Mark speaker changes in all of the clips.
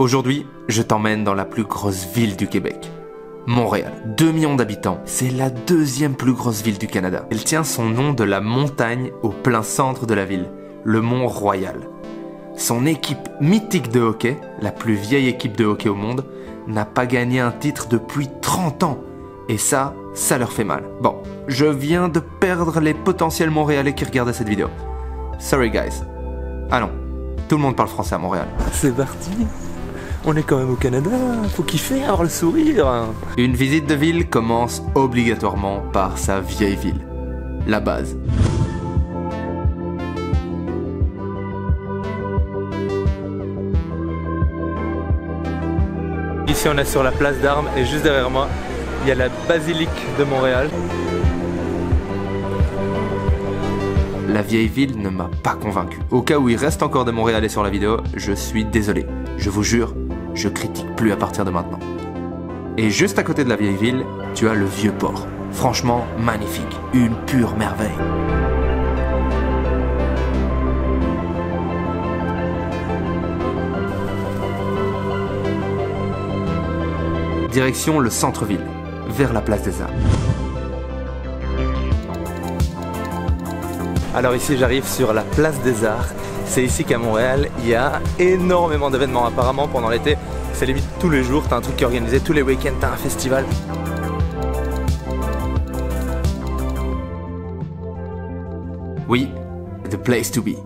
Speaker 1: Aujourd'hui, je t'emmène dans la plus grosse ville du Québec. Montréal, 2 millions d'habitants, c'est la deuxième plus grosse ville du Canada. Elle tient son nom de la montagne au plein centre de la ville, le Mont-Royal. Son équipe mythique de hockey, la plus vieille équipe de hockey au monde, n'a pas gagné un titre depuis 30 ans. Et ça leur fait mal. Bon, je viens de perdre les potentiels Montréalais qui regardaient cette vidéo. Sorry guys. Ah non, tout le monde parle français à Montréal.
Speaker 2: C'est parti. On est quand même au Canada, faut kiffer, avoir le sourire.
Speaker 1: Une visite de ville commence obligatoirement par sa vieille ville, la base.
Speaker 2: Ici on est sur la place d'Armes et juste derrière moi, il y a la basilique de Montréal.
Speaker 1: La vieille ville ne m'a pas convaincu. Au cas où il reste encore des Montréalais sur la vidéo, je suis désolé. Je vous jure, je critique plus à partir de maintenant. Et juste à côté de la vieille ville, tu as le vieux port. Franchement, magnifique. Une pure merveille. Direction le centre-ville, vers la place des Arts.
Speaker 2: Alors ici j'arrive sur la place des Arts. C'est ici qu'à Montréal, il y a énormément d'événements. Apparemment pendant l'été, c'est limite tous les jours, t'as un truc qui est organisé, tous les week-ends t'as un festival.
Speaker 1: Oui, the place to be.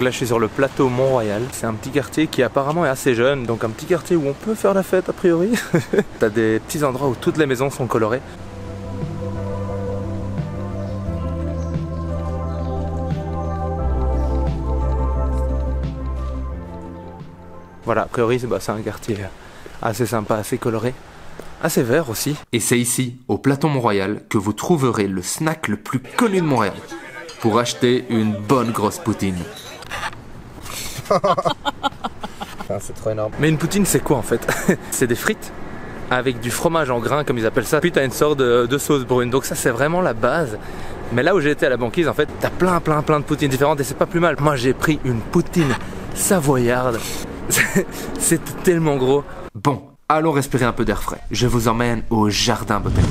Speaker 2: Là je suis sur le plateau Mont-Royal, c'est un petit quartier qui apparemment est assez jeune, donc un petit quartier où on peut faire la fête a priori. T'as des petits endroits où toutes les maisons sont colorées. Voilà, a priori c'est un quartier assez sympa, assez coloré, assez vert aussi.
Speaker 1: Et c'est ici, au plateau Mont-Royal, que vous trouverez le snack le plus connu de Montréal, pour acheter une bonne grosse poutine.
Speaker 2: C'est trop énorme. Mais une poutine c'est quoi en fait? C'est des frites avec du fromage en grains comme ils appellent ça, puis t'as une sorte de sauce brune, donc ça c'est vraiment la base. Mais là où j'ai été à la banquise en fait, t'as plein de poutines différentes et c'est pas plus mal. Moi j'ai pris une poutine savoyarde. C'était tellement gros.
Speaker 1: Bon, allons respirer un peu d'air frais. Je vous emmène au jardin botanique.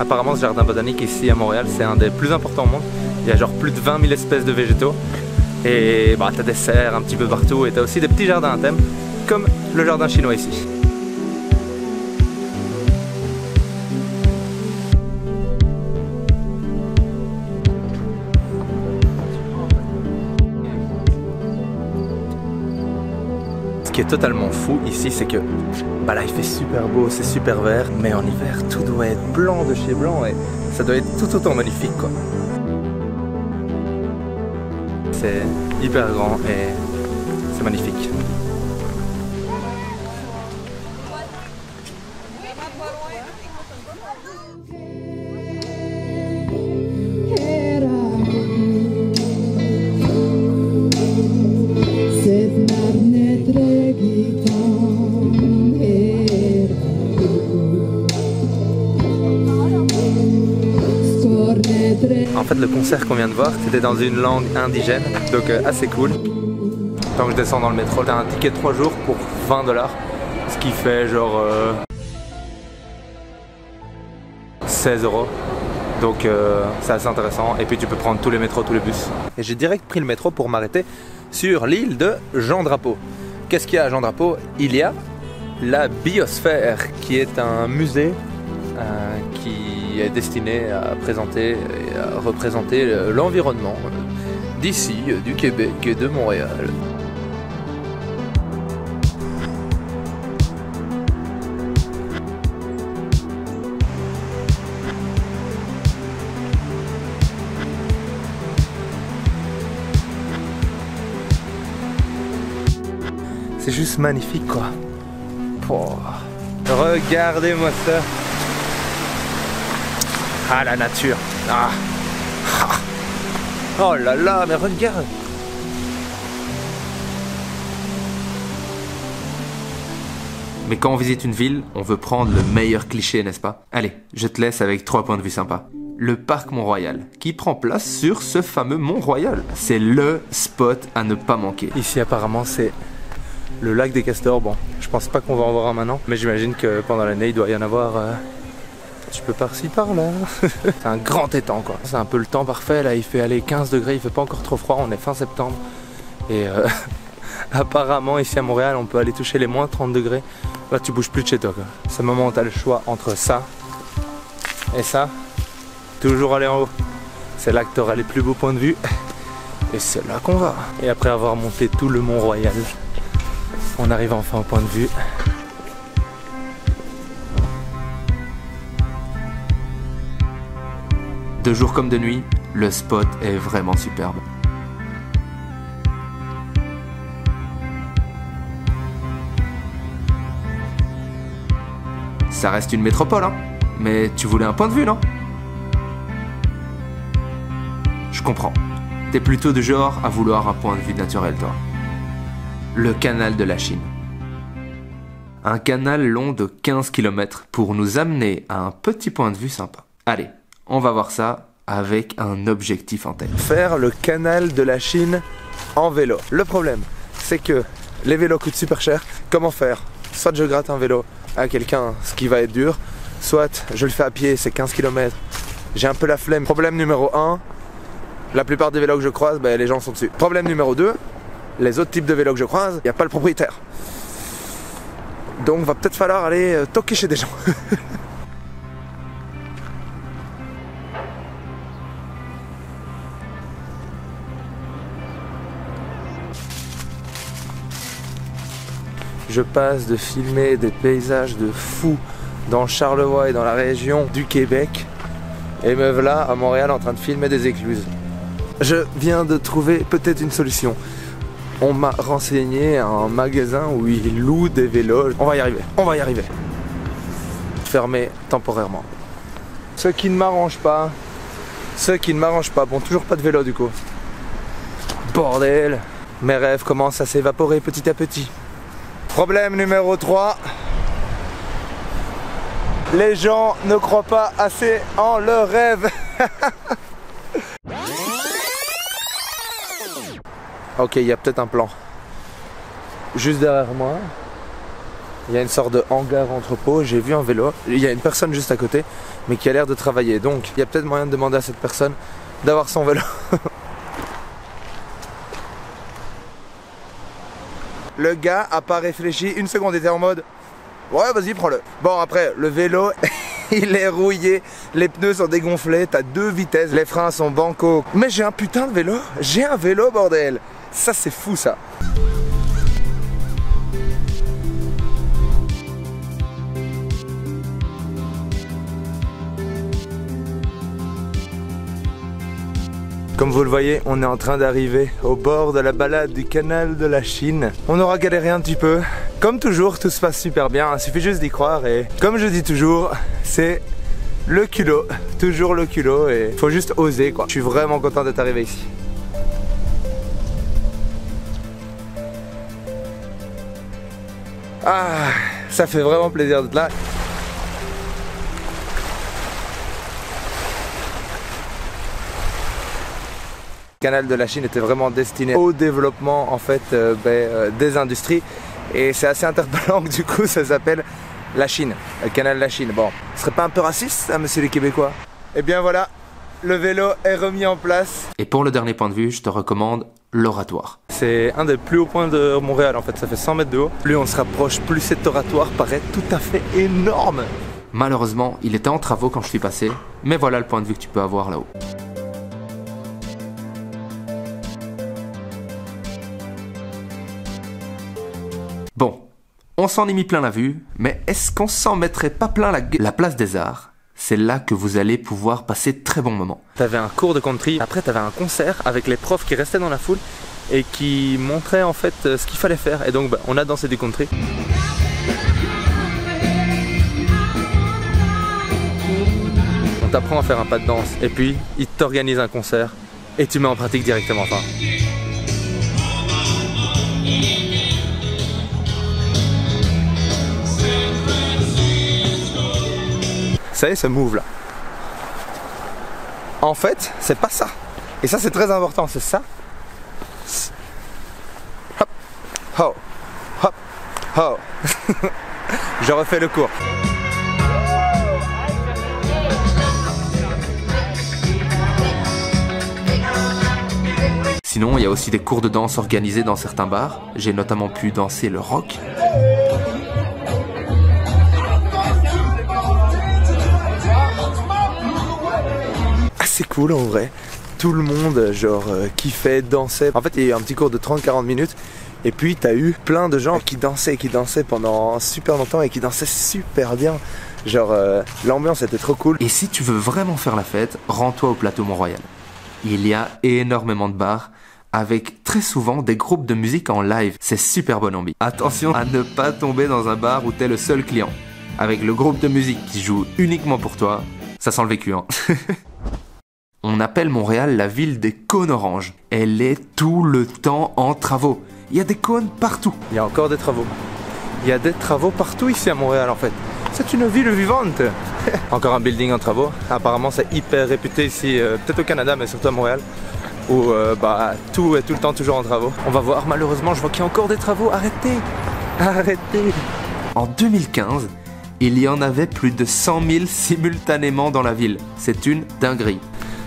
Speaker 2: Apparemment ce jardin botanique ici à Montréal c'est un des plus importants au monde. Il y a genre plus de 20 000 espèces de végétaux. Et bah, t'as des serres un petit peu partout et t'as aussi des petits jardins à thème. Comme le jardin chinois ici. Ce qui est totalement fou ici, c'est que bah là il fait super beau, c'est super vert, mais en hiver tout doit être blanc de chez blanc et ça doit être tout autant magnifique quoi. C'est hyper grand et c'est magnifique. En fait le concert qu'on vient de voir c'était dans une langue indigène, donc assez cool. Quand je descends dans le métro, t'as un ticket de 3 jours pour 20 $, ce qui fait genre 16 €. Donc c'est assez intéressant et puis tu peux prendre tous les métros, tous les bus. Et j'ai direct pris le métro pour m'arrêter sur l'île de Jean Drapeau. Qu'est-ce qu'il y a à Jean Drapeau? Il y a la Biosphère qui est un musée qui est destiné à présenter et à représenter l'environnement d'ici, du Québec et de Montréal. C'est juste magnifique quoi. Oh. Regardez-moi ça. Ah la nature. Ah. Oh là là, mais regarde.
Speaker 1: Mais quand on visite une ville, on veut prendre le meilleur cliché, n'est-ce pas? Allez, je te laisse avec 3 points de vue sympas. Le parc Mont-Royal, qui prend place sur ce fameux Mont-Royal. C'est le spot à ne pas manquer.
Speaker 2: Ici apparemment c'est le lac des Castors. Bon, je pense pas qu'on va en voir un maintenant, mais j'imagine que pendant l'année il doit y en avoir tu peux par-ci par-là. C'est un grand étang quoi. C'est un peu le temps parfait là, il fait aller 15 degrés, il fait pas encore trop froid, on est fin septembre. Et apparemment ici à Montréal on peut aller toucher les moins 30 degrés. Là tu bouges plus de chez toi quoi. C'est le moment où tu as le choix entre ça et ça. Toujours aller en haut. C'est là que tu auras les plus beaux points de vue. Et c'est là qu'on va. Et après avoir monté tout le Mont-Royal, on arrive enfin au point de vue.
Speaker 1: De jour comme de nuit, le spot est vraiment superbe. Ça reste une métropole, hein? Mais tu voulais un point de vue, non? Je comprends. T'es plutôt du genre à vouloir un point de vue naturel, toi. Le canal de la Chine. Un canal long de 15 km pour nous amener à un petit point de vue sympa. Allez, on va voir ça avec un objectif en tête.
Speaker 2: Faire le canal de la Chine en vélo. Le problème, c'est que les vélos coûtent super cher. Comment faire? Soit je gratte un vélo à quelqu'un, ce qui va être dur, soit je le fais à pied, c'est 15 km. J'ai un peu la flemme. Problème numéro 1, la plupart des vélos que je croise, les gens sont dessus. Problème numéro 2, les autres types de vélos que je croise, il n'y a pas le propriétaire. Donc va peut-être falloir aller toquer chez des gens. Je passe de filmer des paysages de fous dans Charlevoix et dans la région du Québec, et me voilà à Montréal en train de filmer des écluses. Je viens de trouver peut-être une solution. On m'a renseigné à un magasin où ils louent des vélos. On va y arriver, on va y arriver. Fermé temporairement. Ce qui ne m'arrange pas, bon, toujours pas de vélo du coup. Bordel, mes rêves commencent à s'évaporer petit à petit. Problème numéro 3. Les gens ne croient pas assez en leurs rêves. Ok, il y a peut-être un plan. Juste derrière moi, il y a une sorte de hangar entrepôt. J'ai vu un vélo. Il y a une personne juste à côté, mais qui a l'air de travailler. Donc, il y a peut-être moyen de demander à cette personne d'avoir son vélo. Le gars a pas réfléchi une seconde, il était en mode ouais vas-y prends-le. Bon après le vélo il est rouillé, les pneus sont dégonflés, t'as 2 vitesses, les freins sont bancos. Mais j'ai un putain de vélo, j'ai un vélo bordel. Ça c'est fou ça. Comme vous le voyez, on est en train d'arriver au bord de la balade du canal de la Chine. On aura galéré un petit peu. Comme toujours, tout se passe super bien, il suffit juste d'y croire et comme je dis toujours, c'est le culot. Toujours le culot et faut juste oser quoi. Je suis vraiment content d'être arrivé ici. Ah, ça fait vraiment plaisir d'être là. Le canal de la Chine était vraiment destiné au développement en fait des industries et c'est assez interpellant que du coup ça s'appelle la Chine, le canal de la Chine. Bon, ce serait pas un peu raciste ça, monsieur les Québécois? Eh bien voilà, le vélo est remis en place.
Speaker 1: Et pour le dernier point de vue, je te recommande l'oratoire.
Speaker 2: C'est un des plus hauts points de Montréal en fait, ça fait 100 mètres de haut. Plus on se rapproche, plus cet oratoire paraît tout à fait énorme.
Speaker 1: Malheureusement, il était en travaux quand je suis passé, mais voilà le point de vue que tu peux avoir là-haut. Bon, on s'en est mis plein la vue, mais est-ce qu'on s'en mettrait pas plein la place des Arts? C'est là que vous allez pouvoir passer de très bons moments.
Speaker 2: T'avais un cours de country, après t'avais un concert avec les profs qui restaient dans la foule et qui montraient en fait ce qu'il fallait faire. Et donc on a dansé du country. On t'apprend à faire un pas de danse et puis ils t'organisent un concert et tu mets en pratique directement. Enfin. savez, ce move là. En fait, c'est pas ça. Et ça, c'est très important, c'est ça. Hop, ho, hop, ho. Je refais le cours.
Speaker 1: Sinon, il y a aussi des cours de danse organisés dans certains bars. J'ai notamment pu danser le rock.
Speaker 2: Ah, c'est cool en vrai. Tout le monde, genre, kiffait, dansait. En fait, il y a eu un petit cours de 30-40 minutes. Et puis, t'as eu plein de gens qui dansaient pendant super longtemps et qui dansaient super bien. Genre, l'ambiance était trop cool.
Speaker 1: Et si tu veux vraiment faire la fête, rends-toi au plateau Mont-Royal. Il y a énormément de bars avec très souvent des groupes de musique en live. C'est super bonne ambi. Attention à ne pas tomber dans un bar où t'es le seul client. Avec le groupe de musique qui joue uniquement pour toi, ça sent le vécu, hein. On appelle Montréal la ville des cônes oranges. Elle est tout le temps en travaux. Il y a des cônes partout.
Speaker 2: Il y a encore des travaux. Il y a des travaux partout ici à Montréal en fait. C'est une ville vivante. Encore un building en travaux. Apparemment c'est hyper réputé ici, peut-être au Canada mais surtout à Montréal. Où tout est tout le temps toujours en travaux. On va voir, malheureusement je vois qu'il y a encore des travaux. Arrêtez. Arrêtez.
Speaker 1: En 2015, il y en avait plus de 100 000 simultanément dans la ville. C'est une dinguerie.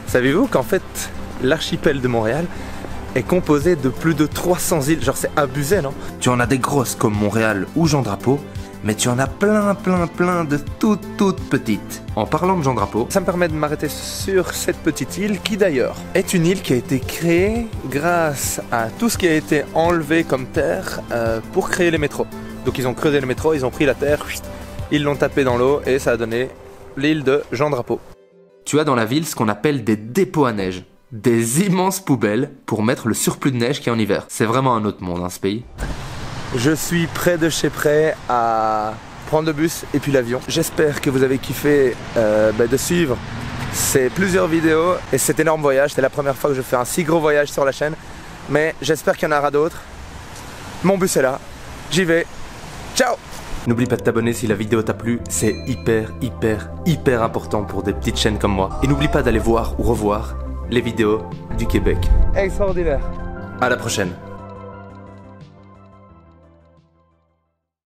Speaker 2: Savez-vous qu'en fait l'archipel de Montréal est composé de plus de 300 îles. Genre c'est abusé, non?
Speaker 1: Tu en as des grosses comme Montréal ou Jean Drapeau, mais tu en as plein de toutes petites. En parlant de Jean Drapeau,
Speaker 2: ça me permet de m'arrêter sur cette petite île qui d'ailleurs est une île qui a été créée grâce à tout ce qui a été enlevé comme terre pour créer les métros. Donc ils ont creusé le métro, ils ont pris la terre, ils l'ont tapé dans l'eau et ça a donné l'île de Jean Drapeau.
Speaker 1: Tu as dans la ville ce qu'on appelle des dépôts à neige. Des immenses poubelles pour mettre le surplus de neige qu'il y a en hiver. C'est vraiment un autre monde, hein, ce pays.
Speaker 2: Je suis près de chez près à prendre le bus et puis l'avion. J'espère que vous avez kiffé de suivre ces plusieurs vidéos et cet énorme voyage. C'est la première fois que je fais un si gros voyage sur la chaîne. Mais j'espère qu'il y en aura d'autres. Mon bus est là. J'y vais. Ciao!
Speaker 1: N'oublie pas de t'abonner si la vidéo t'a plu, c'est hyper important pour des petites chaînes comme moi. Et n'oublie pas d'aller voir ou revoir les vidéos du Québec.
Speaker 2: Extraordinaire.
Speaker 1: À la prochaine.